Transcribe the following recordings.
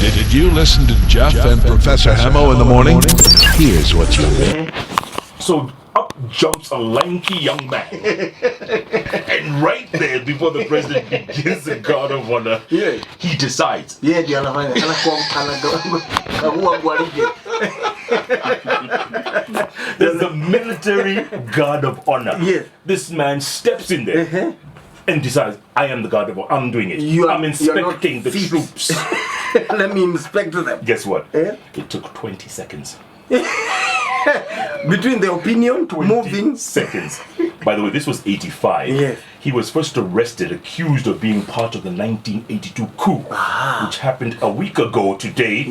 Did you listen to Jeff and Professor Hamo in the morning? Here's what you missed. So up jumps a lanky young man. And right there, before the president begins the guard of honor, he decides. There's a military guard of honor. Yes. This man steps in there and decides, I am the guard of honor. I'm doing it. I'm inspecting the troops. Let me inspect them. Guess what? It took 20 seconds. Between the opinion to moving seconds. By the way, this was 85. Yes. He was first arrested, accused of being part of the 1982 coup, which happened a week ago today,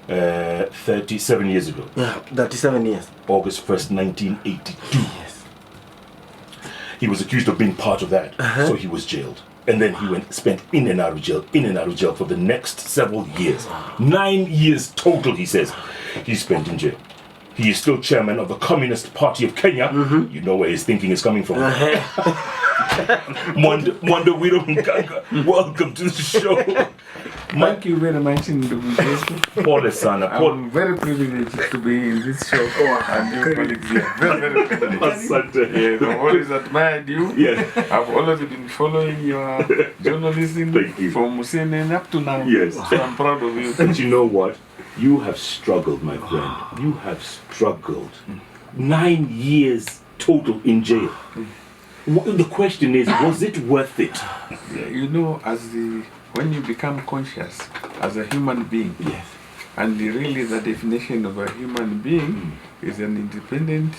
37 years ago. Yeah, 37 years. August 1st, 1982. Yes. He was accused of being part of that, so he was jailed. And then he spent in and out of jail for the next several years. 9 years total, he says, he spent in jail. He is still chairman of the Communist Party of Kenya. You know where his thinking is coming from. Mwandawiro Mghanga, welcome to the show. Thank you very much, Nduguzescu. I'm very privileged to be in this show. And your colleagues here. Very privileged. I've always admired you. Yes. I've always been following your journalism from CNN up to now. Yes. So I'm proud of you. But you know what? You have struggled, my friend. You have struggled. 9 years total in jail. The question is, was it worth it? You know, when you become conscious as a human being, and really the definition of a human being is an independent,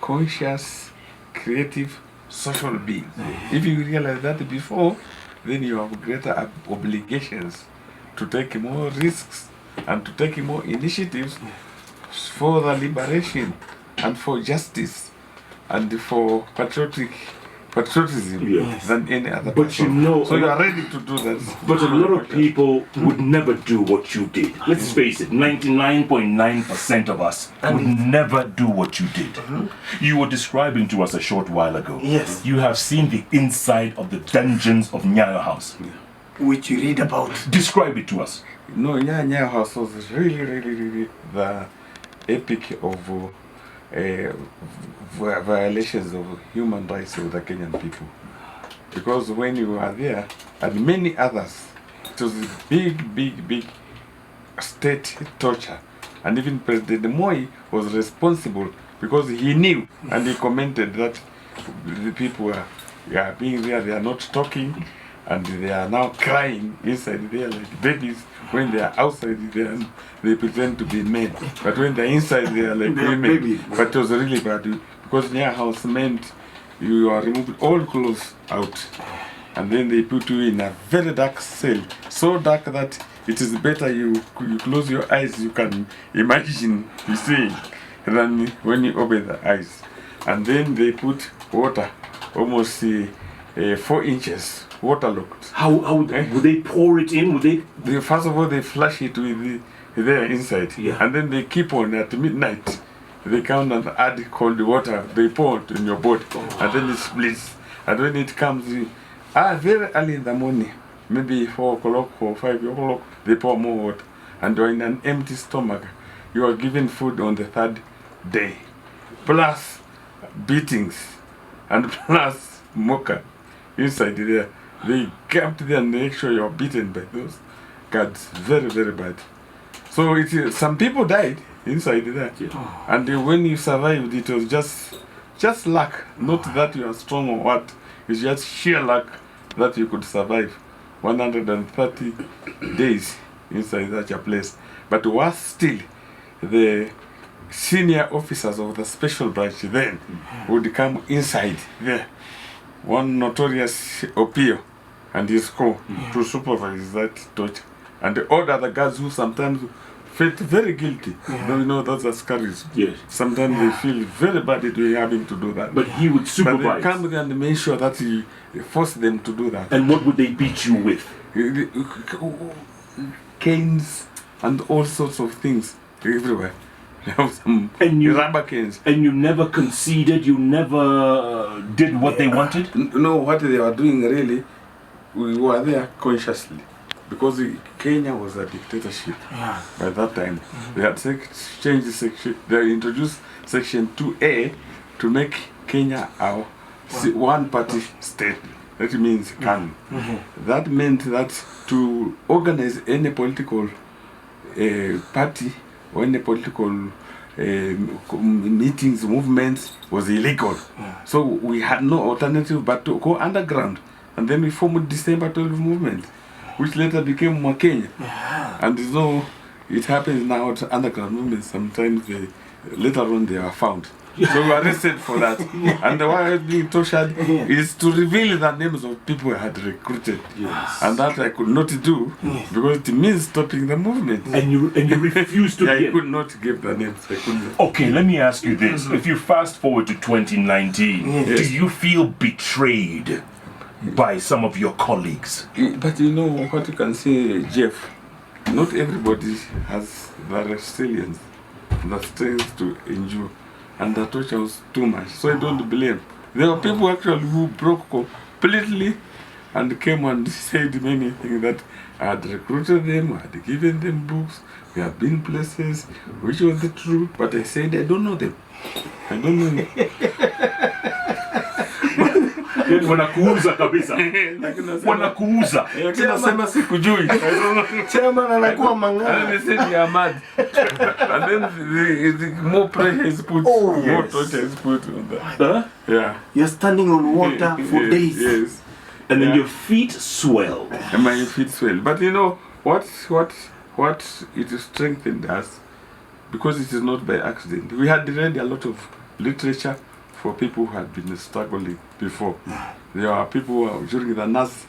conscious, creative, social being. If you realize that before, then you have greater obligations to take more risks and to take more initiatives for the liberation and for justice and for patriotism than any other person. But you know, so you are ready to do that. But a lot of people would never do what you did. Let's face it, 99.9% of us would never do what you did. You were describing to us a short while ago. Yes. You have seen the inside of the dungeons of Nyayo House. Which you read about. Describe it to us. No, Nyayo House was really the epic of violations of human rights of the Kenyan people. Because when you were there, and many others, it was a big state torture. And even President Moi was responsible because he knew and he commented that the people are being there, they are not talking, and they are now crying inside there like babies. When they are outside there, they pretend to be men. But when they're inside, they are like women. But it was really bad because Nyayo House meant you are removing all clothes out. And then they put you in a very dark cell. So dark that it is better you close your eyes, you can imagine you see than when you open the eyes. And then they put water, almost 4 inches. Waterlocked. How would they pour it in? Would they? First of all, they flush it with their inside, and then they keep on at midnight. They come and add cold water. They pour it in your body, and then it splits. And when it comes in, very early in the morning, maybe 4 o'clock or 5 o'clock, they pour more water. And you're in an empty stomach. You are given food on the 3rd day, plus beatings, and plus mocha inside there. They kept there and make sure you're beaten by those guards. Very bad. So some people died inside there. And when you survived, it was just luck. Not that you are strong or what. It's just sheer luck that you could survive 130 days inside such a place. But worse still, the senior officers of the special branch then would come inside there. One notorious Opio and his co to supervise that torture. And all the other guards who sometimes felt very guilty. You know, those are scurries. Yes. Sometimes they feel very bad at having to do that. But he would supervise. But they come there and make sure that he forced them to do that. And what would they beat you with? Canes and all sorts of things everywhere. Rubber canes. And you never conceded, you never did what they wanted? No, what they were doing really, we were there consciously. because Kenya was a dictatorship by that time. They had changed the section. They introduced Section 2A to make Kenya a one-party state. That means KANU. That meant that to organize any political party or any political meetings, movements was illegal. So we had no alternative but to go underground. And then we formed December 12 movement, which later became Moi Kenya. And you know, it happens now at underground movements. Sometimes later on they are found. So we were arrested for that. And why I was being tortured is to reveal the names of people I had recruited. And that I could not do because it means stopping the movement. And you refused to I give. could not give the names. I couldn't. Okay, let me ask you this. If you fast forward to 2019, do you feel betrayed by some of your colleagues? But you know what you can say, Jeff, not everybody has the resilience, the strength to endure. And the torture was too much, so I don't blame. There were people actually who broke completely and came and said many things that I had recruited them, I had given them books, we have been places, which was the truth, but I said I don't know them. I don't know them. Wanakuuza kabisa. Wanakuuza. Nasema sikujui. Chairman anakuwa mang'aa. And they said you are mad. And then the more pressure is put, more torture is put on that. Yeah. You're standing on water for days. Yes. And then your feet swell. And my feet swell. But you know what it strengthened us, because it is not by accident. We had read a lot of literature for people who had been struggling before. There are people during the Nazi,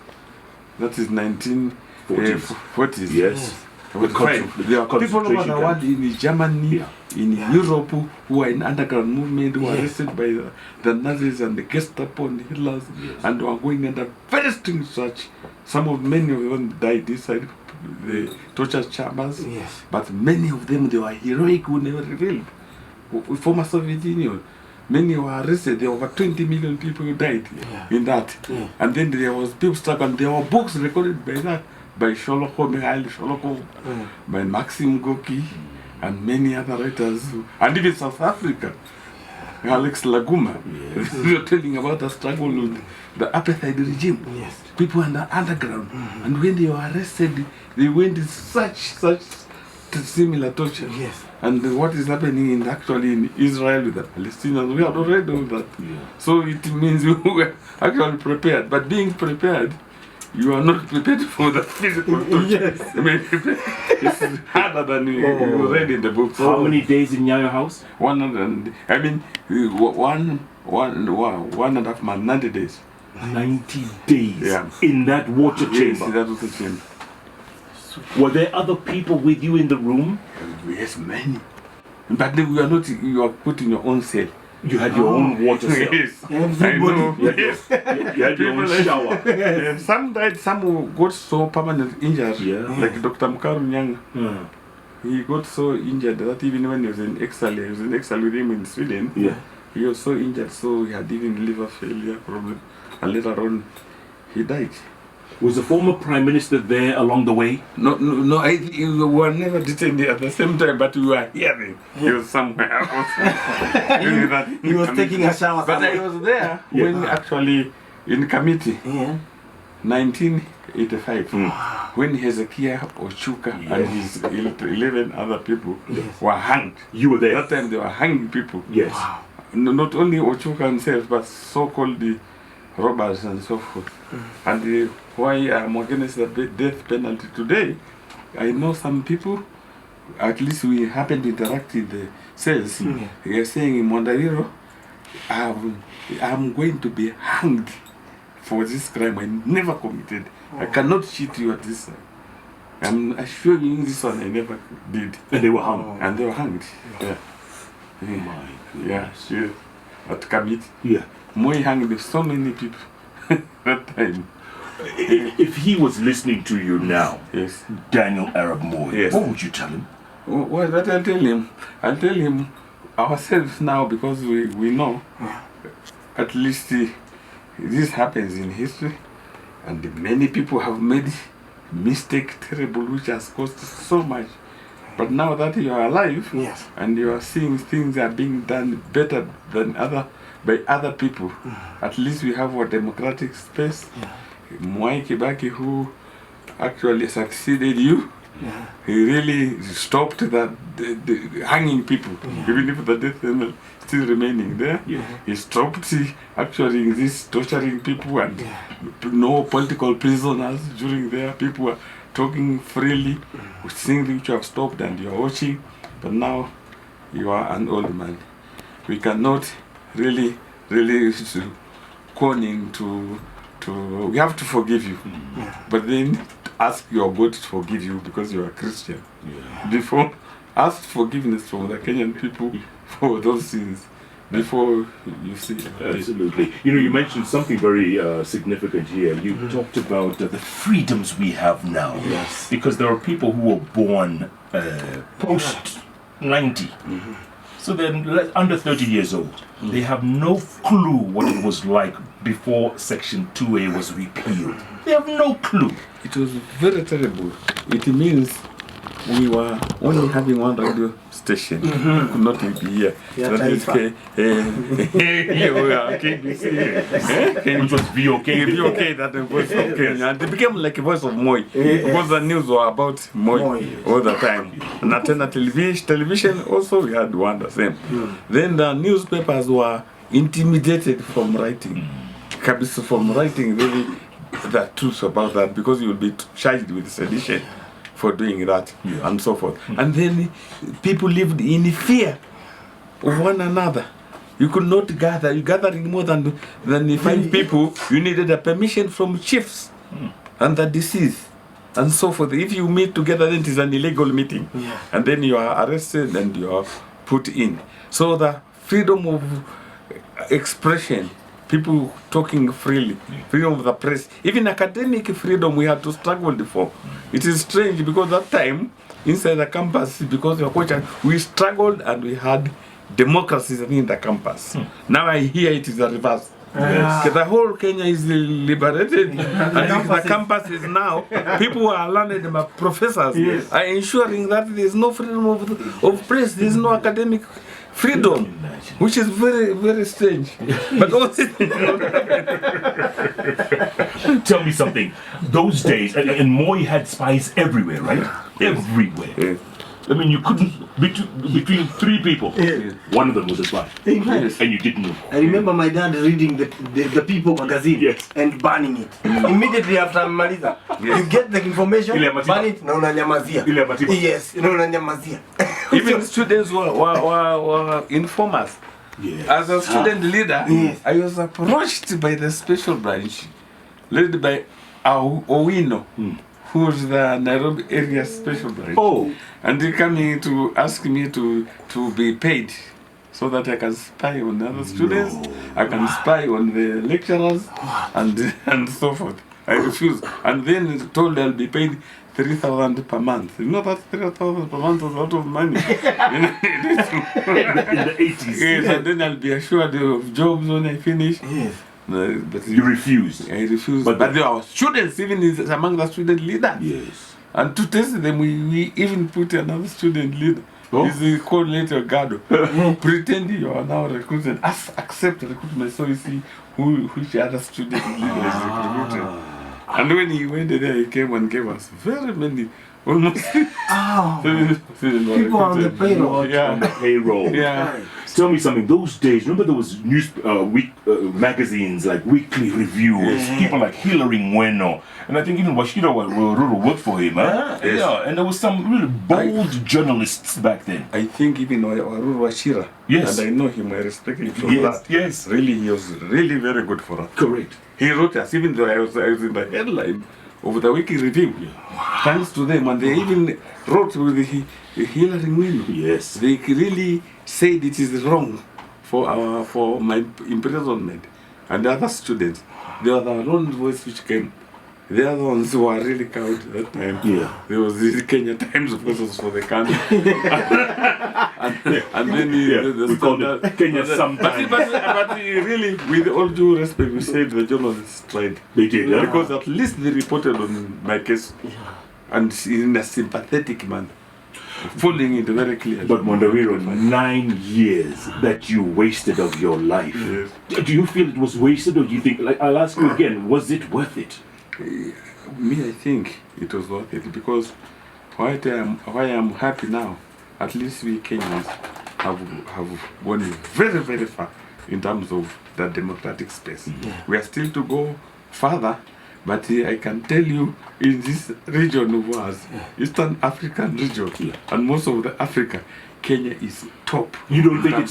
that is 1940s. Yes. There are people all over the world, in Germany, in Europe, who are in underground movement, who are arrested by the Nazis and the Gestapo and the Hitlers, and who are going under very strict search. Many of them died inside the torture chambers, but many of them, they were heroic, who never rebelled. Former Soviet Union, many were arrested. There were over 20 million people who died in that. And then there was people stuck, and there were books recorded by that, by Sholoko, Mikhail Sholoko, by Maxim Gorky, and many other writers, and even South Africa, Alex Laguma. They were telling about the struggle with the apartheid regime. People in the underground, and when they were arrested, they went in such similar torture. And what is happening actually in Israel with the Palestinians, we have already done that. So it means we were actually prepared. But being prepared, you are not prepared for the physical torture. I mean, it's harder than you read in the book. How many days in Nyayo house? 1.5 months, 90 days. 90 days in that water chamber. Yes, that was the chamber. Were there other people with you in the room? Yes, many. But then you are put in your own cell. You had your own water cell. Yes. I know. Yes. You had your own shower. Some died, some got so permanent injured, like Dr. Mwandawiro Mghanga. He got so injured that even when he was in exile with him in Sweden, he was so injured, so he had even liver failure problem. And later on, he died. Was the former Prime Minister there along the way? No, we were never detained at the same time, but we were hearing. He was somewhere else. He was taking a shower. But I was there when actually in committee, 1985, when Hezekiah Ochuka and his 11 other people were hanged. You were there? That time they were hanging people. Yes. Not only Ochuka himself, but so-called the robbers and so forth. And why I'm against the death penalty today, I know some people, at least we happen to interact in the cells, they are saying, Mwandawiro, I'm going to be hanged for this crime I never committed. I cannot cheat you at this time. I'm assuring you this one I never did. And they were hung? And they were hanged. Yeah. Oh my goodness. Yeah. At committee. Yeah. Moi hanged so many people that time. If he was listening to you now, Daniel Arab Moi, what would you tell him? Well, that I'll tell him ourselves now, because we know at least this happens in history, and many people have made mistake terrible which has cost so much. But now that you are alive, Yes. and you are seeing things are being done better than by other people, at least we have a democratic space. Mwai Kibaki, who actually succeeded you, he really stopped the hanging people, even if the death penalty still remaining there. He stopped actually this torturing people, and no political prisoners during there. People were talking freely, things which you have stopped and you are watching, but now you are an old man. We cannot really calling to we have to forgive you, but then ask your God to forgive you because you are a Christian. Before, ask forgiveness from the Kenyan people for those sins before you see it. Absolutely. You know, you mentioned something very significant here. You talked about the freedoms we have now. Yes. Because there are people who were born post 90. So they're under 30 years old. They have no clue what it was like before Section 2A was repealed. They have no clue. It was very terrible. It means we were only having one radio station. We could not be here. Yeah, That is Taifa. KBC. Which was VOK. VOK, that the voice of Kenya. And it became like a voice of Moi. Because the news were about Moi all the time. And at television also we had one the same. Then the newspapers were intimidated from writing. From writing really the truth about that, because you will be charged with sedition for doing that and so forth. And then people lived in fear of one another. You could not gather. You gathering more than 5 people, you needed a permission from chiefs and the deceased and so forth. If you meet together, then it is an illegal meeting. And then you are arrested and you are put in. So the freedom of expression, people talking freely, freedom of the press, even academic freedom we had to struggle for. It is strange because that time, inside the campus, because of culture, we struggled and we had democracy in the campus. Now I hear it is the reverse. The whole Kenya is liberated, and the campus is now, people who are learned professors are ensuring that there is no freedom of press, there is no academic freedom, which is very, very strange. But also, Tell me something. Those days, and Moi had spies everywhere, right? Everywhere. I mean, you couldn't, between 3 people, one of them was a spy. Yes. And you didn't know. I remember my dad reading the People magazine and burning it. Immediately after Maliza, you get the information, Ile ya Matiba. burn it, na unanyamazia. Ile ya Matiba. Yes, na unanyamazia. even students were informers. As a student leader, I was approached by the special branch, led by Owino, who was the Nairobi area special branch. And they coming to ask me to be paid so that I can spy on the other students, I can spy on the lecturers, and so forth. I refused. And then told I'll be paid 3,000 per month. You know that 3,000 per month was a lot of money. In the 80s. Yes, and then I'll be assured of jobs when I finish. Yes. But You refused. I refused. But there are students, even among the student leaders. Yes. And to test them, we even put another student leader. He's called later Gado. Pretending you are now recruited. Accept recruitment so you see which other student leader is recruited. And when he went there, he came and gave us very many, almost People on the payroll. On the payroll. Yeah. Tell me something. Those days, remember there was magazines like Weekly Reviews. People like Hilary Mweno, and I think even Washira Ruru worked for him. Yeah, and there was some really bold journalists back then. I think even Waruru Washira. Yes. And I know him. I respect him for that. Yes. Really, he was really very good for us. Correct. He wrote us, even though I was in the headline of the Weekly Review. Thanks to them, and they even wrote with Hilary Mweno. Yes. They really said it is wrong for my imprisonment and other students. They were the lone voice which came The other ones who were really cowed at that time. Yeah. There was the Kenya Times, of course, was for the country. and then we called it Kenya sometime. But really, with all due respect, we said the journalists tried. They did, yeah. Because at least they reported on my case. And in a sympathetic manner. Following it very clearly. But Mwandawiro, 9 years that you wasted of your life. Yes. Do you feel it was wasted, or do you think, like, I'll ask you again, was it worth it? Me, I think it was worth it, because why I'm happy now, at least we Kenyans have gone very, very far in terms of the democratic space. We are still to go further, but I can tell you, in this region of ours, Eastern African region, and most of the Africa, Kenya is top. You don't think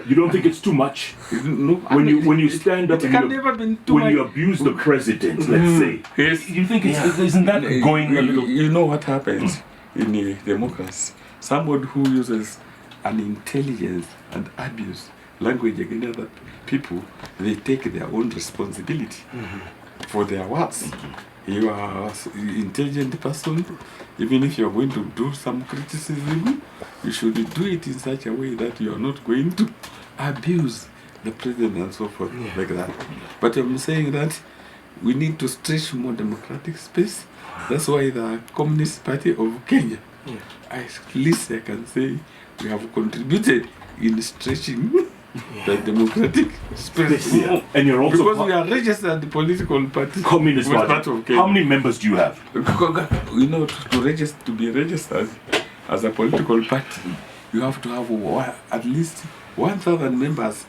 you don't think it's too much? No. When you stand up it can never been too when much. you abuse the president, let's say. Yes. You think isn't that going a little? You know what happens in a democracy? Someone who uses an intelligence and abuse language against other people, they take their own responsibility for their words. You are an intelligent person. Even if you're going to do some criticism, you should do it in such a way that you are not going to abuse the president and so forth, like that. But I'm saying that we need to stretch more democratic space. That's why the Communist Party of Kenya, at least I can say, we have contributed in stretching the democratic space. And you're also because we are registered political party. Communist Party. Part of Kenya. How many members do you have? You know, to be registered as a political party, you have to have at least 1,000 members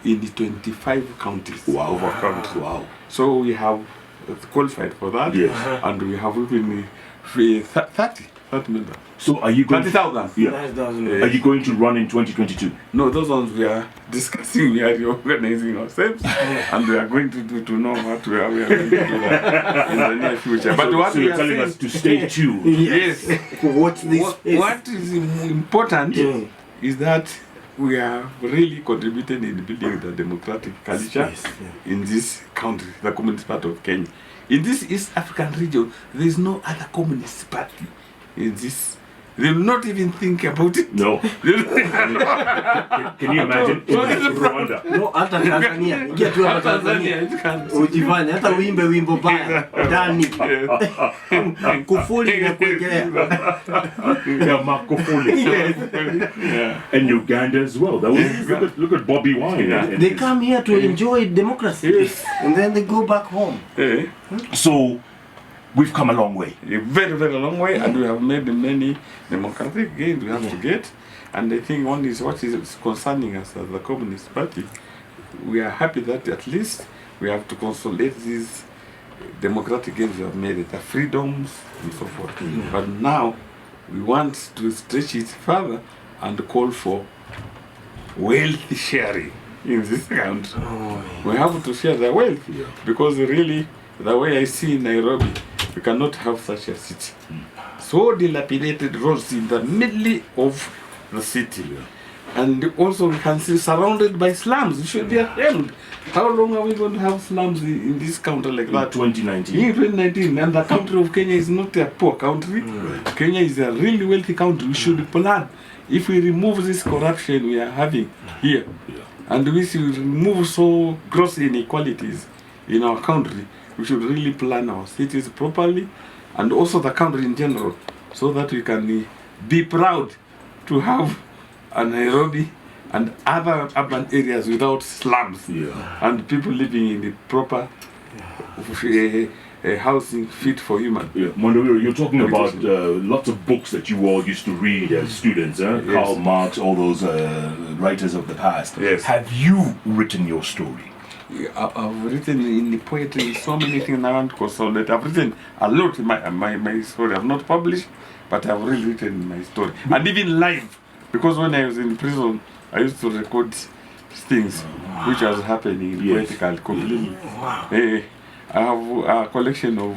in the 25 counties of our country. Wow. So we have qualified for that, and we have even 30 members. So are you going 30,000? Yeah. Are you going to run in 2022? No, those ones we are discussing, we are reorganizing ourselves, and we are going to know what we are going to do in the near future. But what you're we are telling saying, us to stay tuned. yes, Watch this. what is important is that we are really contributing in building the democratic culture in this country, the Communist Party of Kenya. In this East African region, there is no other Communist Party in this. They will not even think about it. No. Can you imagine? Rwanda. No, hata Tanzania. Ingia tu hapa Tanzania. Ujifanye hata uimbe wimbo baya ndani. Kufuli na kuegelea. Yeah, Makufuli. And Uganda as well. That was, look at Bobby Wine. They come here to enjoy democracy, and then they go back home. So we've come a long way. A very, very long way, and we have made many democratic gains we have to get. And I think one is what is concerning us as the Communist Party. We are happy that at least we have to consolidate these democratic gains we have made, the freedoms and so forth. But now we want to stretch it further and call for wealth sharing in this country. We have to share the wealth because really, the way I see Nairobi, we cannot have such a city. So dilapidated roads in the middle of the city. And also we can see surrounded by slums. We should be ashamed. How long are we going to have slums in this country like that? 2019. In 2019. And the country of Kenya is not a poor country. Kenya is a really wealthy country. We should plan. If we remove this corruption we are having here, and we should remove so gross inequalities in our country, we should really plan our cities properly, and also the country in general, so that we can be proud to have a Nairobi and other urban areas without slums, and people living in the proper housing fit for human. Mwandawiro, you're talking about lots of books that you all used to read as students, Karl Marx, all those writers of the past. Have you written your story? I've written in the poetry so many things I want to consolidate. I've written a lot in my story. I've not published, but I've really written my story. And even live, because when I was in prison, I used to record things which was happening in poetical completely. I have a collection of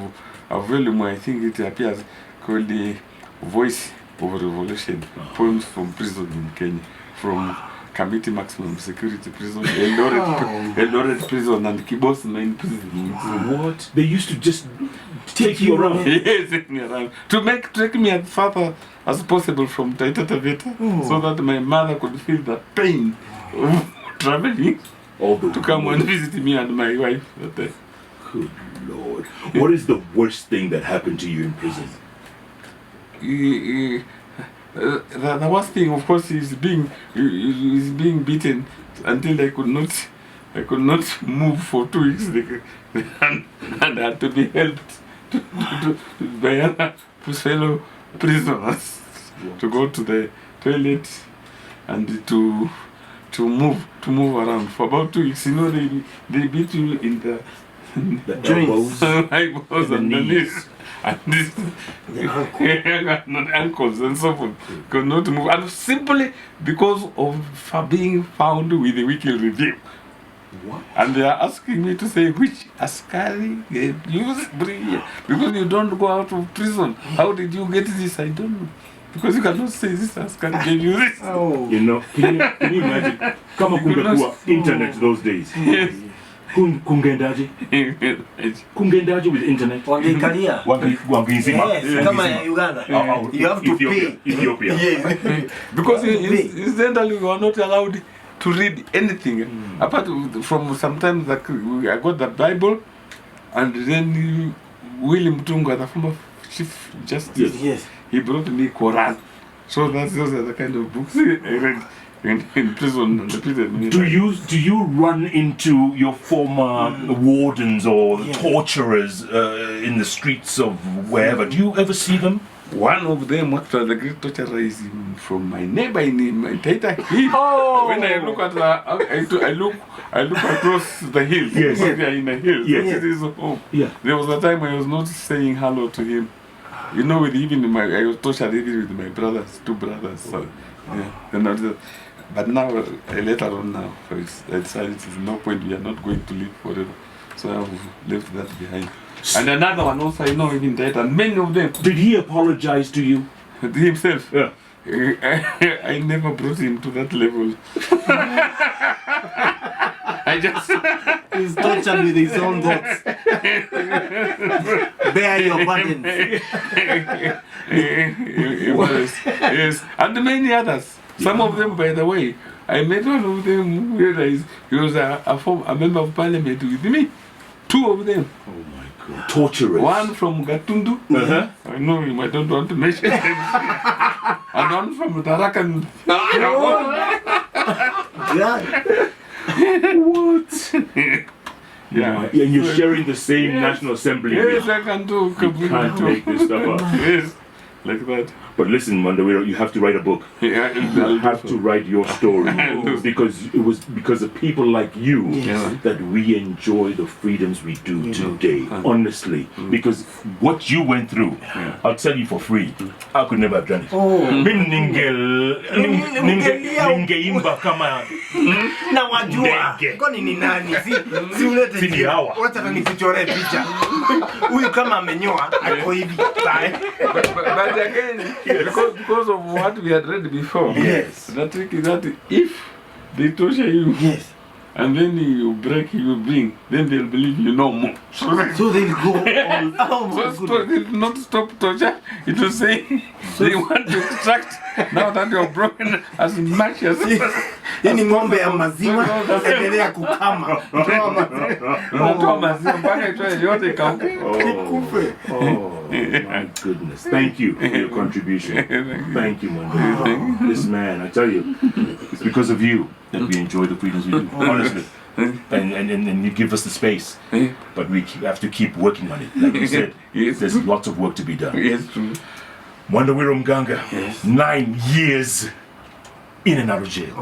a volume, I think it appears, called The Voice of Revolution, poems from prison in Kenya, from Kamiti maximum security prison, Eldoret prison, and Kibos main prison. What? They used to just take you around. Yes, take me around to take me as far as possible from Taita Taveta, so that my mother could feel the pain of traveling to come and visit me and my wife. Good Lord. What is the worst thing that happened to you in prison? The worst thing, of course, is being beaten until I could not move for 2 weeks, and had to be helped by other fellow prisoners to go to the toilet and to move around for about 2 weeks. You know, they beat you in the joints, eyeballs and the knees. And this, ankles and so forth, could not move, and simply because of being found with a weekly review. What? And they are asking me to say which askari gave you this bring, because you don't go out of prison. How did you get this? I don't know. Because you cannot say this askari gave you this. Oh. You know, can you imagine? Kama kungekuwa internet those days. Yes. Kungendaje with internet. Wangeikalia. Wangezima. Yes, kama ya Uganda. You have to pay. Ethiopia. Yes. Because incidentally we are not allowed to read anything apart from sometimes I got the Bible, and then William Tunga, the former Chief Justice, Yes. he brought me Quran. So those are the kind of books I read in prison. Do you run into your former wardens or torturers in the streets of wherever? Do you ever see them? One of them, the great torturer, is from my neighbor in my Taita Hill. Oh. When I look at I look across the hill. Yes. Because they are in the hill. Yes. That is his home. Yeah. There was a time I was not saying hello to him. You know, I was tortured even with my brothers, 2 brothers. So, yeah. But now, later on now, I decided there's no point, we are not going to live forever. So I have left that behind. And another one also I know even that, and many of them. Did he apologize to you? Himself? Yeah. I never brought him to that level. I just... He's tortured with his own thoughts. Bear your burdens. Yes, and many others. Some of them, by the way, I met one of them who realized he was a member of parliament with me. 2 of them. Oh my God. Torturers. One from Gatundu. I know him, I don't want to mention him. And one from Tarakan. What? Yeah. And you're sharing the same National Assembly. Yes, I can do. You can't make this stuff up. Yes, like that. But listen, Mwandawiro, you have to write a book. Yeah, You have to write your story. Because it was because of people like you that we enjoy the freedoms we do today. Honestly. Because what you went through, I'll tell you for free, I could never have done it. Ningeimba kama Na wajua. Kwani ni nani? Si ulete Si ni hawa. Wacha nifichore picha. Huyu kama amenyoa ako hivi. But again, because of what we had read before, the trick is that if they torture you, and then you break, you bring, then they'll believe you no more. So they'll go on. Oh my So it will not stop torture. It will say they want to extract now that you're broken as much as Ni ng'ombe ya maziwa endelea kukama. unatoa maziwa mpaka itoe yote ikauke. Oh my goodness. Thank you for your contribution. Thank you, Mwandawiro. This man, I tell you, it's because of you that we enjoy the freedoms we do. Honestly. And you give us the space. But we have to keep working on it. Like you said, there's lots of work to be done. Yes, true. Mwandawiro Mghanga, 9 years in and out of jail.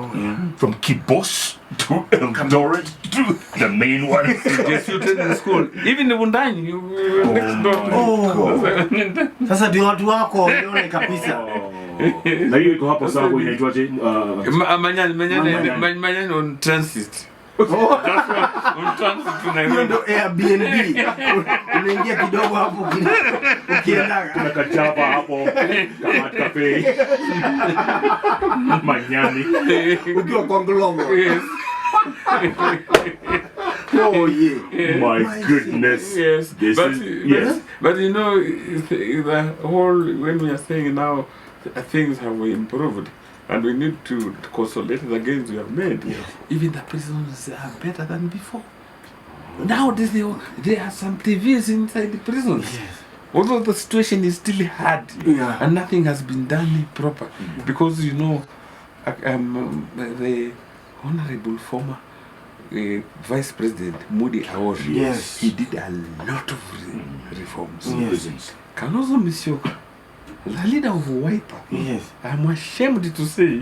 From Kibos to Eldoret to the main one. Yes, you did in school. Even the Wundani, you were next door to Sasa ndio watu wako waone kabisa. Na hiyo iko hapo sawa inaitwaje? Manyani on transit. On transit to Hiyo Nairobi. ndo Airbnb. Unaingia kidogo hapo ukienda. Kuna kachapa hapo, kama cafe. Manyani. Ukiwa kwa Ngolongo. Yes. Oh yeah. My goodness. Yes, This but, is, but, yes. but you know, the whole, when we are saying now things have improved and we need to consolidate the gains we have made, even the prisons are better than before. Nowadays, there are some TVs inside the prisons. Although the situation is still hard and nothing has been done proper, because you know, the honorable former Vice President Mwandawiro, Yes. he did a lot of reforms. Prisons. Kalonzo Musyoka, the leader of Wiper, Yes. I'm ashamed to say,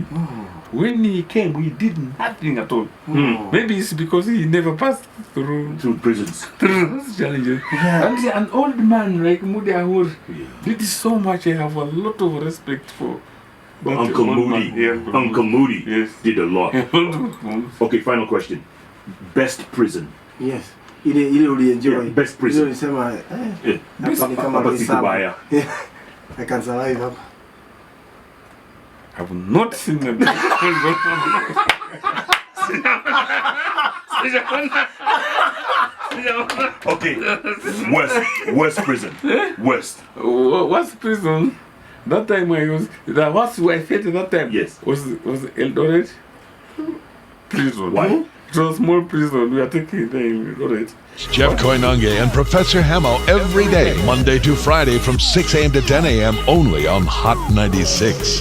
when he came, he did nothing at all. Maybe it's because he never passed through prisons. those challenges. Yeah. And an old man like Mwandawiro did so much. I have a lot of respect for that Uncle old Moody. man. Yeah, Uncle Moody Yes. did a lot. Moody. Okay, final question. Best prison. Yes. Ile ulienjoy. Yeah, best prison. Ile ulisema Yeah. hapa ni kama Hapa ni si saba. kubaya. I can survive hapa. I've not seen them. Okay. Worst prison. Worst. What's prison? That time I was, the worst I felt that time Yes. was Eldoret prison. Why? It was a small prison. We are taking there in Eldoret. Jeff Koinange and Professor Hamo every day, Monday to Friday from 6 a.m. to 10 a.m. only on Hot 96.